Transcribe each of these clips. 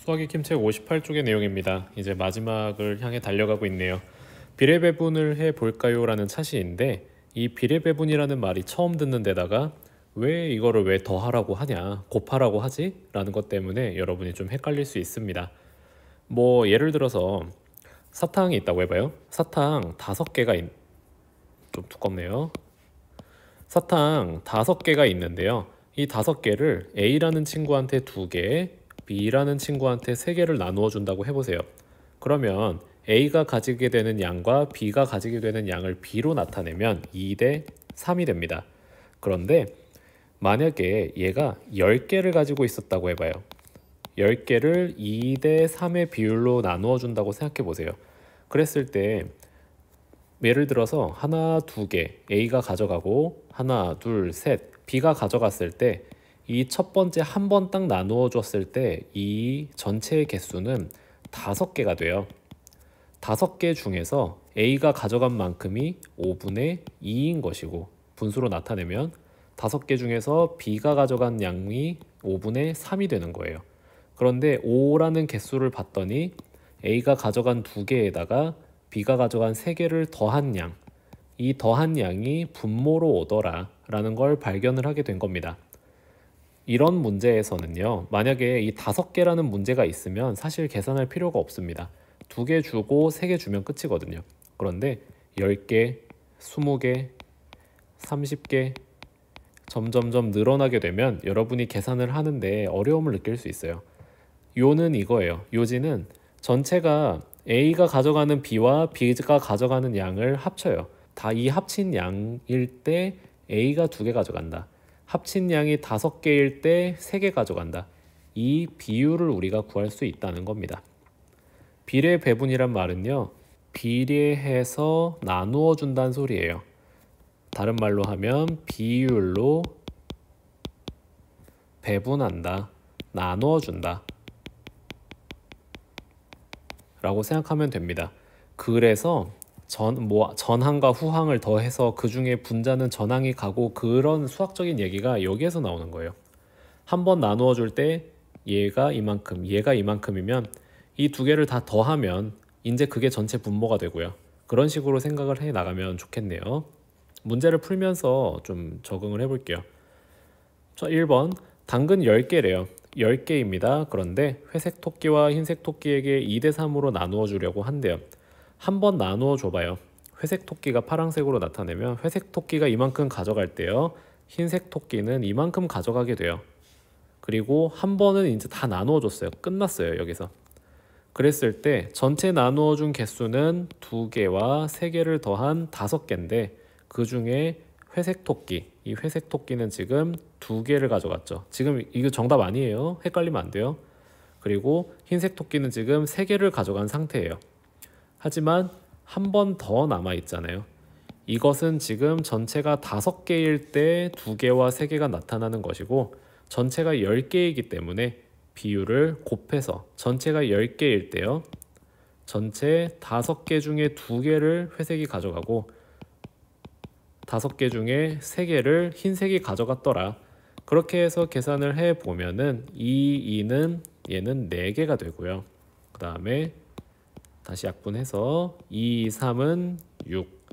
수학의 김책 58쪽의 내용입니다. 이제 마지막을 향해 달려가고 있네요. 비례배분을 해볼까요? 라는 차시인데 이 비례배분이라는 말이 처음 듣는 데다가 왜 이거를 왜 더하라고 하냐, 곱하라고 하지? 라는 것 때문에 여러분이 좀 헷갈릴 수 있습니다. 뭐 예를 들어서 사탕이 있다고 해봐요. 사탕 5개가 좀 두껍네요. 사탕 5개가 있는데요. 이 5개를 A라는 친구한테 2개, B라는 친구한테 3개를 나누어 준다고 해보세요. 그러면 A가 가지게 되는 양과 B가 가지게 되는 양을 B로 나타내면 2대 3이 됩니다. 그런데 만약에 얘가 10개를 가지고 있었다고 해봐요. 10개를 2대 3의 비율로 나누어 준다고 생각해 보세요. 그랬을 때 예를 들어서 하나, 2개 A가 가져가고 하나, 둘, 셋 B가 가져갔을 때 이 첫 번째 한 번 딱 나누어 줬을 때 이 전체의 개수는 5개가 돼요. 5개 중에서 A가 가져간 만큼이 5분의 2인 것이고 분수로 나타내면 5개 중에서 B가 가져간 양이 5분의 3이 되는 거예요. 그런데 5라는 개수를 봤더니 A가 가져간 2개에다가 B가 가져간 3개를 더한 양, 이 더한 양이 분모로 오더라 라는 걸 발견을 하게 된 겁니다. 이런 문제에서는요, 만약에 이 5개라는 문제가 있으면 사실 계산할 필요가 없습니다. 2개 주고 3개 주면 끝이거든요. 그런데 10개, 20개, 30개 점점점 늘어나게 되면 여러분이 계산을 하는데 어려움을 느낄 수 있어요. 요는 이거예요. 요지는 전체가 A가 가져가는 B와 B가 가져가는 양을 합쳐요. 다 이 합친 양일 때 A가 2개 가져간다. 합친 양이 5개일 때 3개 가져간다. 이 비율을 우리가 구할 수 있다는 겁니다. 비례 배분이란 말은요, 비례해서 나누어 준다는 소리예요. 다른 말로 하면 비율로 배분한다, 나누어 준다 라고 생각하면 됩니다. 그래서 전항과 후항을 더해서 그 중에 분자는 전항이 가고 그런 수학적인 얘기가 여기에서 나오는 거예요. 한번 나누어 줄 때 얘가 이만큼, 얘가 이만큼이면 이 2개를 다 더하면 이제 그게 전체 분모가 되고요. 그런 식으로 생각을 해 나가면 좋겠네요. 문제를 풀면서 좀 적응을 해볼게요. 자, 1번 당근 10개래요. 10개입니다. 그런데 회색 토끼와 흰색 토끼에게 2대 3으로 나누어 주려고 한대요. 한번 나누어 줘봐요. 회색 토끼가 파란색으로 나타내면 회색 토끼가 이만큼 가져갈 때요, 흰색 토끼는 이만큼 가져가게 돼요. 그리고 한 번은 이제 다 나누어 줬어요. 끝났어요. 여기서. 그랬을 때 전체 나누어 준 개수는 2개와 3개를 더한 5개인데 그 중에 회색 토끼, 이 회색 토끼는 지금 2개를 가져갔죠. 지금 이거 정답 아니에요. 헷갈리면 안 돼요. 그리고 흰색 토끼는 지금 3개를 가져간 상태예요. 하지만 한 번 더 남아 있잖아요. 이것은 지금 전체가 5개일 때 2개와 3개가 나타나는 것이고 전체가 10개이기 때문에 비율을 곱해서 전체가 10개일 때요, 전체 5개 중에 2개를 회색이 가져가고 5개 중에 3개를 흰색이 가져갔더라. 그렇게 해서 계산을 해보면은 2는 얘는 4개가 되고요. 그 다음에 다시 약분해서 2, 3은 6.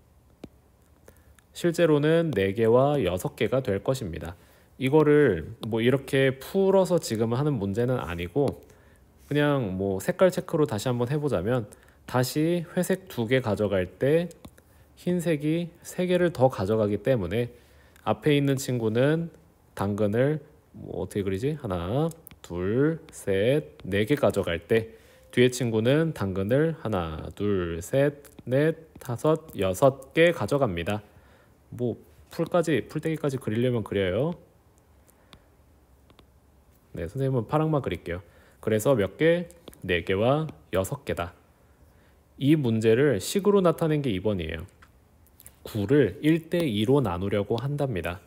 실제로는 4개와 6개가 될 것입니다. 이거를 뭐 이렇게 풀어서 지금 하는 문제는 아니고 그냥 뭐 색깔 체크로 다시 한번 해보자면 다시 회색 2개 가져갈 때 흰색이 3개를 더 가져가기 때문에 앞에 있는 친구는 당근을 뭐 어떻게 그리지? 하나, 둘, 셋, 4개 가져갈 때 뒤에 친구는 당근을 하나, 둘, 셋, 넷, 5, 6개 가져갑니다. 뭐 풀떼기까지 그리려면 그려요. 네, 선생님은 파랑만 그릴게요. 그래서 몇 개? 4개와 6개다. 이 문제를 식으로 나타낸 게 2번이에요. 9를 1대2로 나누려고 한답니다.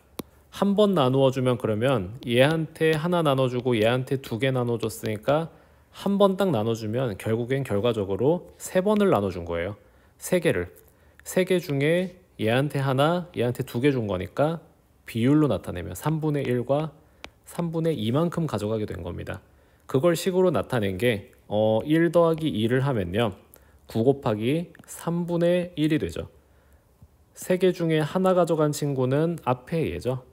한 번 나누어 주면 그러면 얘한테 하나 나눠주고 얘한테 2개 나눠줬으니까 한 번 딱 나눠주면 결국엔 결과적으로 3번을 나눠준 거예요. 3개를. 3개 중에 얘한테 하나, 얘한테 2개 준 거니까 비율로 나타내면 3분의 1과 3분의 2만큼 가져가게 된 겁니다. 그걸 식으로 나타낸 게 1 더하기 2를 하면요. 9 곱하기 3분의 1이 되죠. 3개 중에 하나 가져간 친구는 앞에 얘죠.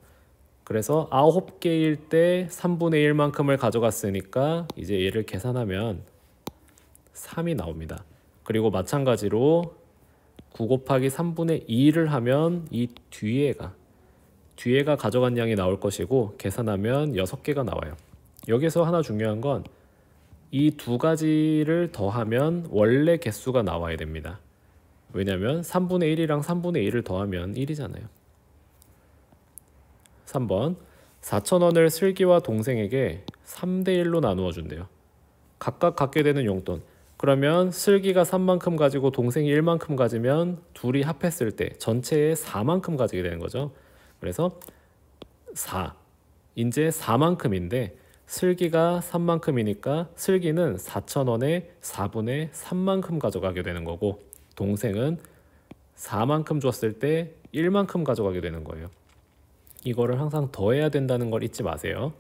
그래서 9개일 때 3분의 1만큼을 가져갔으니까 이제 얘를 계산하면 3이 나옵니다. 그리고 마찬가지로 9 곱하기 3분의 2를 하면 이 뒤에가 가져간 양이 나올 것이고 계산하면 6개가 나와요. 여기서 하나 중요한 건 이 두 가지를 더하면 원래 개수가 나와야 됩니다. 왜냐하면 3분의 1이랑 3분의 1을 더하면 1이잖아요. 3번 4,000원을 슬기와 동생에게 3대1로 나누어 준대요. 각각 갖게 되는 용돈. 그러면 슬기가 3만큼 가지고 동생이 1만큼 가지면 둘이 합했을 때 전체에 4만큼 가지게 되는 거죠. 그래서 4. 이제 4만큼인데 슬기가 3만큼이니까 슬기는 4,000원에 4분의 3만큼 가져가게 되는 거고 동생은 4만큼 줬을 때 1만큼 가져가게 되는 거예요. 이거를 항상 더해야 된다는 걸 잊지 마세요.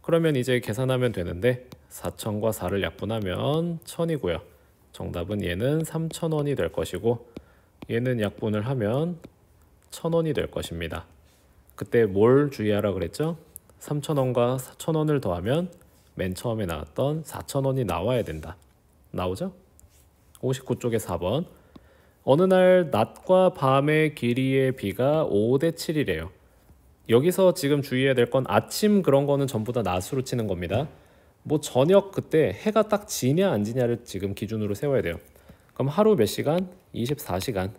그러면 이제 계산하면 되는데 4,000과 4를 약분하면 1,000이고요. 정답은 얘는 3,000원이 될 것이고 얘는 약분을 하면 1,000원이 될 것입니다. 그때 뭘 주의하라 그랬죠? 3,000원과 4,000원을 더하면 맨 처음에 나왔던 4,000원이 나와야 된다. 나오죠? 59쪽에 4번. 어느 날 낮과 밤의 길이의 비가 5대 7이래요. 여기서 지금 주의해야 될 건 아침 그런 거는 전부 다 낮으로 치는 겁니다. 뭐 저녁 그때 해가 딱 지냐 안 지냐를 지금 기준으로 세워야 돼요. 그럼 하루 몇 시간? 24시간.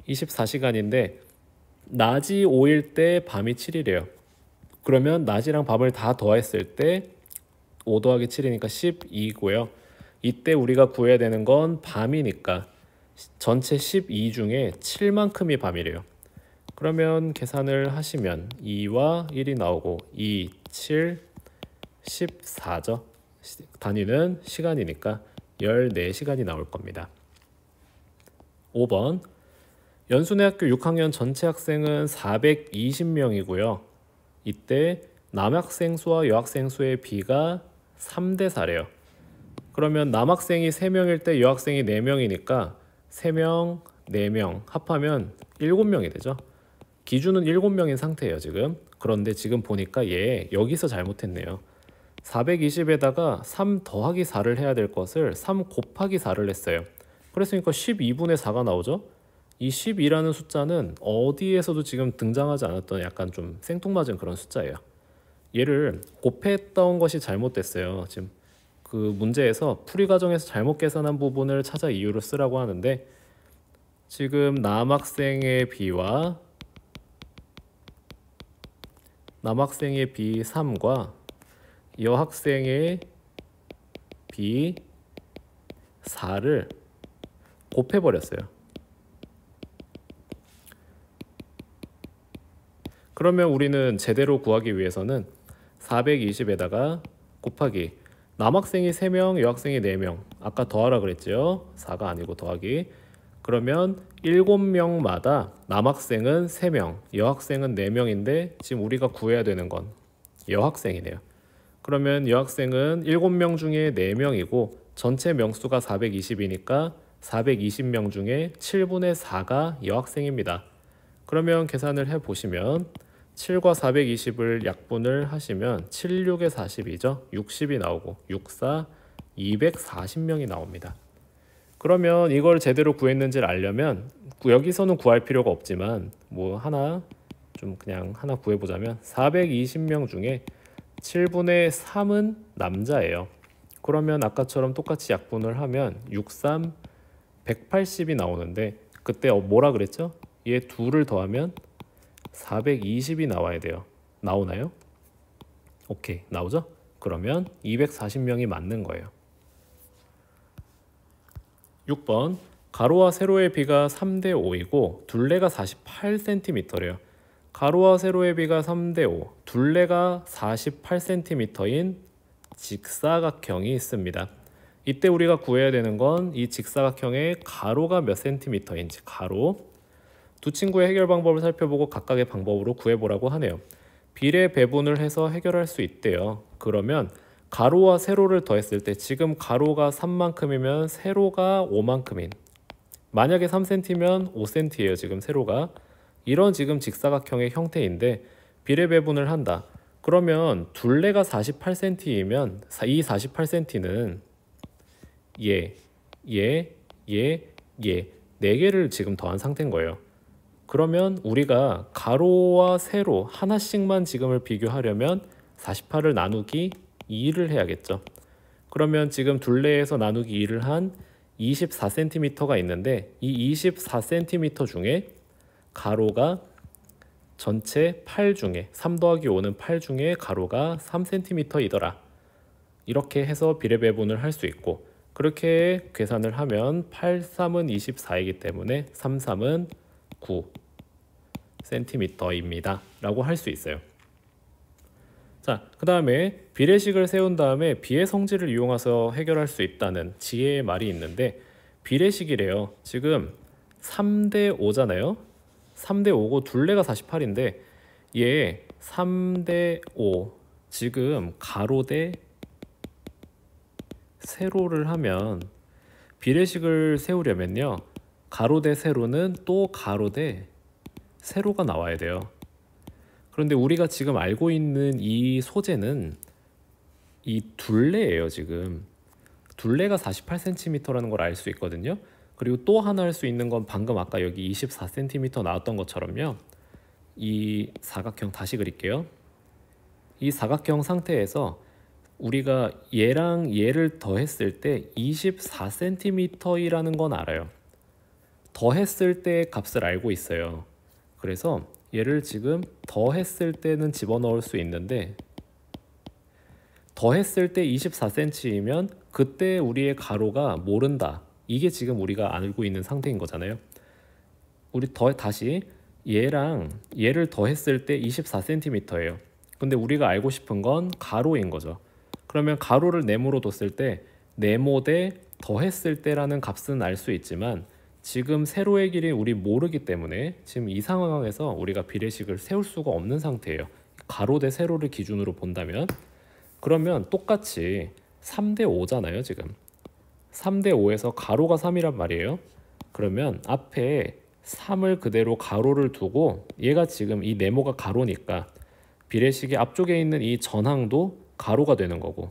24시간인데 낮이 5일 때 밤이 7이래요. 그러면 낮이랑 밤을 다 더했을 때 5 더하기 7이니까 12고요. 이때 우리가 구해야 되는 건 밤이니까 전체 12 중에 7만큼이 밤이래요. 그러면 계산을 하시면 2와 1이 나오고 2, 7, 14죠. 단위는 시간이니까 14시간이 나올 겁니다. 5번 연수내 학교 6학년 전체 학생은 420명이고요. 이때 남학생 수와 여학생 수의 비가 3대 4래요. 그러면 남학생이 3명일 때 여학생이 4명이니까 3명, 4명 합하면 7명이 되죠. 기준은 7명인 상태예요 지금. 그런데 지금 보니까 얘 여기서 잘못했네요. 420에다가 3 더하기 4를 해야 될 것을 3 곱하기 4를 했어요. 그랬으니까 12분의 4가 나오죠. 이 12라는 숫자는 어디에서도 지금 등장하지 않았던 약간 좀 생뚱맞은 그런 숫자예요. 얘를 곱했던 것이 잘못됐어요. 지금 그 문제에서 풀이 과정에서 잘못 계산한 부분을 찾아 이유를 쓰라고 하는데 지금 남학생의 비와 남학생의 비 3과 여학생의 비 4를 곱해버렸어요. 그러면 우리는 제대로 구하기 위해서는 420에다가 곱하기 남학생이 3명, 여학생이 4명. 아까 더하라 그랬죠? 4가 아니고 더하기. 그러면 7명마다 남학생은 3명, 여학생은 4명인데 지금 우리가 구해야 되는 건 여학생이네요. 그러면 여학생은 7명 중에 4명이고 전체 명수가 420이니까 420명 중에 7분의 4가 여학생입니다. 그러면 계산을 해보시면 7과 420을 약분을 하시면 7, 6에 40이죠. 60이 나오고 6, 4, 240명이 나옵니다. 그러면 이걸 제대로 구했는지를 알려면 여기서는 구할 필요가 없지만 뭐 하나 좀 그냥 하나 구해보자면 420명 중에 7분의 3은 남자예요. 그러면 아까처럼 똑같이 약분을 하면 6, 3, 180이 나오는데 그때 뭐라 그랬죠? 얘 둘을 더하면 420이 나와야 돼요. 나오나요? 오케이, 나오죠? 그러면 240명이 맞는 거예요. 6번 가로와 세로의 비가 3대 5이고 둘레가 48cm래요. 가로와 세로의 비가 3대 5, 둘레가 48cm인 직사각형이 있습니다. 이때 우리가 구해야 되는 건 이 직사각형의 가로가 몇 센티미터인지 가로. 두 친구의 해결 방법을 살펴보고 각각의 방법으로 구해보라고 하네요. 비례 배분을 해서 해결할 수 있대요. 그러면 가로와 세로를 더했을 때 지금 가로가 3만큼이면 세로가 5만큼인, 만약에 3cm면 5cm예요. 지금 세로가. 이런 지금 직사각형의 형태인데 비례배분을 한다. 그러면 둘레가 48cm이면 이 48cm는 얘, 얘, 얘, 얘 4개를 지금 더한 상태인 거예요. 그러면 우리가 가로와 세로 하나씩만 지금을 비교하려면 48을 나누기 2를 해야겠죠. 그러면 지금 둘레에서 나누기 2를 한 24cm가 있는데 이 24cm 중에 가로가 전체 8 중에 3 더하기 5는 8 중에 가로가 3cm이더라. 이렇게 해서 비례배분을 할 수 있고, 그렇게 계산을 하면 8, 3은 24이기 때문에 3, 3은 9cm입니다 라고 할 수 있어요. 자, 그 다음에 비례식을 세운 다음에 비의 성질을 이용해서 해결할 수 있다는 지혜의 말이 있는데, 비례식이래요. 지금 3대 5잖아요. 3대 5고 둘레가 48인데 얘 3대 5 지금 가로 대 세로를 하면 비례식을 세우려면요, 가로 대 세로는 또 가로 대 세로가 나와야 돼요. 그런데 우리가 지금 알고 있는 이 소재는 이 둘레예요. 지금 둘레가 48cm라는 걸 알 수 있거든요. 그리고 또 하나 할 수 있는 건 방금 아까 여기 24cm 나왔던 것처럼요, 이 사각형 다시 그릴게요. 이 사각형 상태에서 우리가 얘랑 얘를 더했을 때 24cm이라는 건 알아요. 더했을 때 값을 알고 있어요. 그래서 얘를 지금 더했을 때는 집어넣을 수 있는데, 더했을 때 24cm이면 그때 우리의 가로가 모른다. 이게 지금 우리가 알고 있는 상태인 거잖아요. 우리 다시 얘랑 얘를 더했을 때 24cm예요. 근데 우리가 알고 싶은 건 가로인 거죠. 그러면 가로를 네모로 뒀을 때 네모 대 더했을 때라는 값은 알 수 있지만 지금 세로의 길이 우리 모르기 때문에 지금 이 상황에서 우리가 비례식을 세울 수가 없는 상태예요. 가로 대 세로를 기준으로 본다면, 그러면 똑같이 3대 5잖아요. 지금 3대 5에서 가로가 3이란 말이에요. 그러면 앞에 3을 그대로 가로를 두고, 얘가 지금 이 네모가 가로니까 비례식의 앞쪽에 있는 이 전항도 가로가 되는 거고,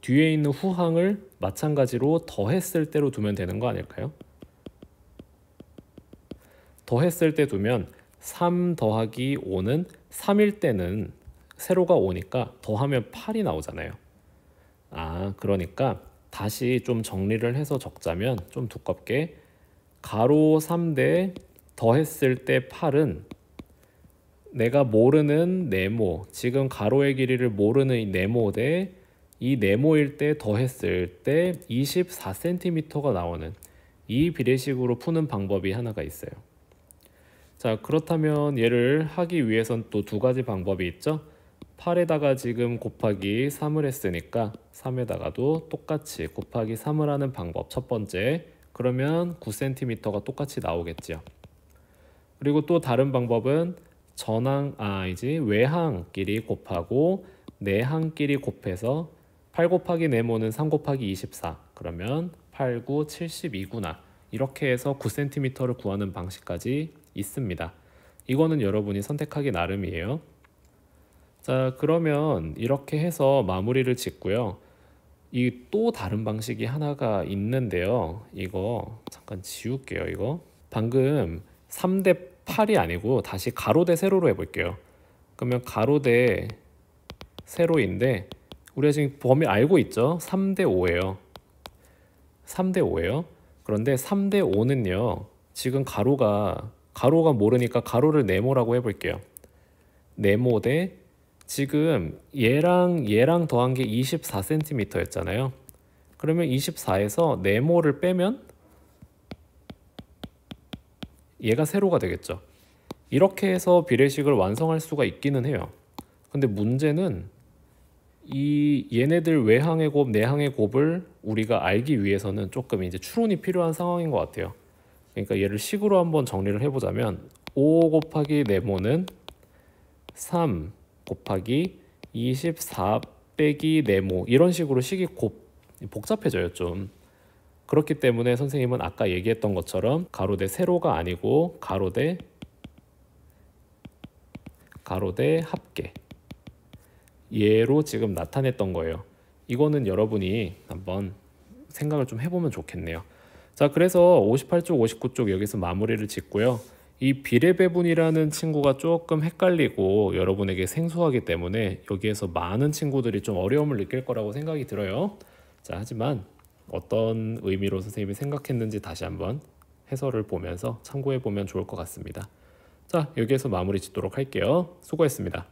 뒤에 있는 후항을 마찬가지로 더했을 때로 두면 되는 거 아닐까요? 더했을 때 두면 3 더하기 5는 3일 때는 세로가 5니까 더하면 8이 나오잖아요. 그러니까 다시 좀 정리를 해서 적자면 좀 두껍게, 가로 3대 더했을 때 8은 내가 모르는 네모, 지금 가로의 길이를 모르는 이 네모 대 이 네모일 때 더했을 때 24cm가 나오는 이 비례식으로 푸는 방법이 하나가 있어요. 자, 그렇다면 얘를 하기 위해선 또 두 가지 방법이 있죠. 8에다가 지금 곱하기 3을 했으니까 3에다가도 똑같이 곱하기 3을 하는 방법 첫 번째, 그러면 9cm가 똑같이 나오겠죠. 그리고 또 다른 방법은 외항끼리 곱하고 내항끼리 곱해서 8 곱하기 네모는 3 곱하기 24, 그러면 8, 9, 72구나. 이렇게 해서 9cm를 구하는 방식까지 있습니다. 이거는 여러분이 선택하기 나름이에요. 자, 그러면 이렇게 해서 마무리를 짓고요. 이 또 다른 방식이 하나가 있는데요. 이거 잠깐 지울게요. 이거 방금 3대 8이 아니고 다시 가로 대 세로로 해볼게요. 그러면 가로 대 세로인데 우리가 지금 범위 알고 있죠? 3대 5예요. 3대 5예요. 그런데 3대 5는요, 지금 가로가 모르니까 가로를 네모라고 해볼게요. 네모 대 지금 얘랑 더한 게 24cm였잖아요. 그러면 24에서 네모를 빼면 얘가 세로가 되겠죠. 이렇게 해서 비례식을 완성할 수가 있기는 해요. 근데 문제는 얘네들 외항의 곱, 내항의 곱을 우리가 알기 위해서는 조금 이제 추론이 필요한 상황인 것 같아요. 그러니까 얘를 식으로 한번 정리를 해보자면 5 곱하기 네모는 3 곱하기 24 빼기 네모 이런 식으로 식이 복잡해져요 좀. 그렇기 때문에 선생님은 아까 얘기했던 것처럼 가로대 세로가 아니고 가로대 합계 얘로 지금 나타냈던 거예요. 이거는 여러분이 한번 생각을 좀 해보면 좋겠네요. 자, 그래서 58쪽, 59쪽 여기서 마무리를 짓고요. 이 비례배분이라는 친구가 조금 헷갈리고 여러분에게 생소하기 때문에 여기에서 많은 친구들이 좀 어려움을 느낄 거라고 생각이 들어요. 자, 하지만 어떤 의미로 선생님이 생각했는지 다시 한번 해설을 보면서 참고해 보면 좋을 것 같습니다. 자, 여기에서 마무리 짓도록 할게요. 수고했습니다.